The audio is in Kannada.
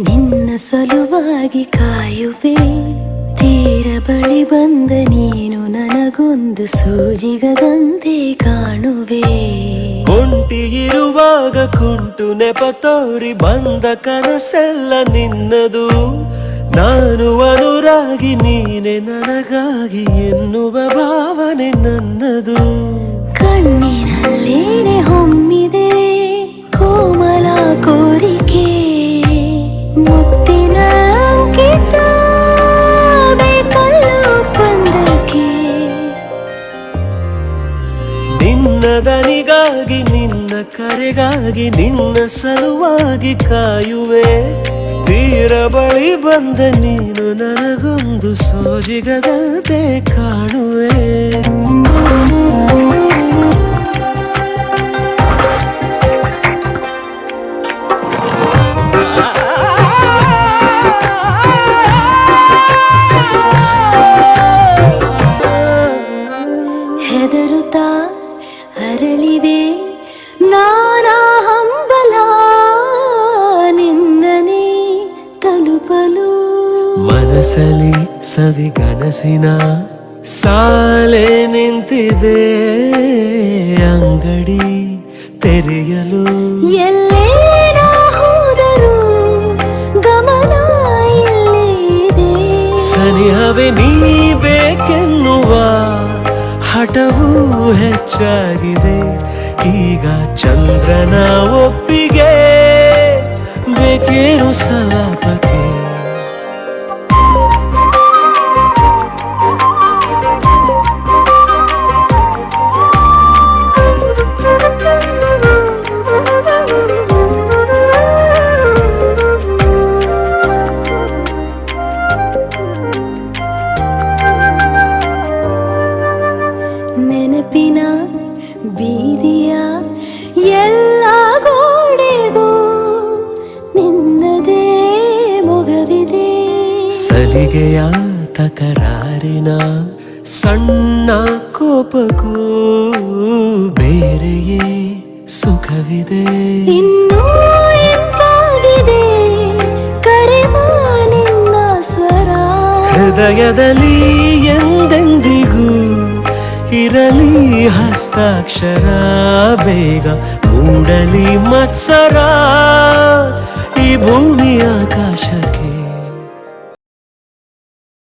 ನಿನ್ನ ಸಲುವಾಗಿ ಕಾಯುವೆ. ತೀರ ಬಳಿ ಬಂದ ನೀನು ನನಗೊಂದು ಸೂಜಿಗದಂತೆ ಕಾಣುವೆ. ಒಂಟಿಯಿರುವಾಗ ಕುಂಟು ನೆಪ ತೋರಿ ಬಂದ ಕನಸೆಲ್ಲ ನಿನ್ನದು. ನಾನು ಅನುರಾಗಿ ನೀನೆ ನನಗಾಗಿ ಎನ್ನುವ ಭಾವನೆ ನನ್ನದು. ಕಣ್ಣಿನಲ್ಲೇನೆ ಹೊಮ್ಮಿದೆ ಕೋಮಲ ಕೋರಿಕೆ. ಮುತ್ತಿನ ಅಂಕಿತ ಬೇಕಲ್ಲ ಒಪ್ಪಂದಕ್ಕೆ. ನಿನ್ನ ದನಿಗಾಗಿ ನಿನ್ನ ಕರೆಗಾಗಿ ನಿನ್ನ ಸಲುವಾಗಿ ಕಾಯುವೆ. ತೀರ ಬಳಿ ಬಂದ ನೀನು ನನಗೊಂದು ಸೋಜಿಗದಂತೆ ಕಾಣುವೆ. ಹೆದರುತ್ತಾ ಅರಳಿವೆ ನಾನಾ ಹಂಬಲ ನಿನ್ನನೇ ತಲುಪಲು. ಮನಸಲಿ ಸವಿಗನಸಿನ ಸಾಲೆ ನಿಂತಿದೆ ಅಂಗಡಿ ತೆರೆಯಲು. ಎಲ್ಲೇ ನಾ ಹೋದರೂ ಗಮನ ಇಲ್ಲೇ ಇದೆ. ಸನಿಹವೇ ನೀ ಬೇಕೆನ್ನುವ ಹಠವೂ ಹೆಚ್ಚಾಗಿದೆ. ಈಗ ಚಂದ್ರನ ಒಪ್ಪಿಗೆ ಬೇಕೇನು ಸಲಾಪಕ್ಕೆ. ನೆನಪಿನ ಬೀದಿಯ ಎಲ್ಲ ಗೋಡೆಗೂ ನಿನ್ನದೇ ಮೊಗವಿದೆ. ಸಲಿಗೆಯ ತಕರಾರಿನ ಸಣ್ಣ ಕೋಪಕ್ಕೂ ಬೇರೆಯೇ ಸುಖವಿದೆ. ಇನ್ನೂ ಎಂತಾಗಿದೆ ಕರೆವ ನಿನ್ನ ಸ್ವರ. ಹೃದಯದಲ್ಲಿ ಎಂದೆಂದಿಗೂ ಇರಲಿ ಹಸ್ತಾಕ್ಷರ. ಬೇಗ ಮೂಡಲಿ ಮತ್ಸರ ಈ ಭೂಮಿ ಆಕಾಶಕ್ಕೆ.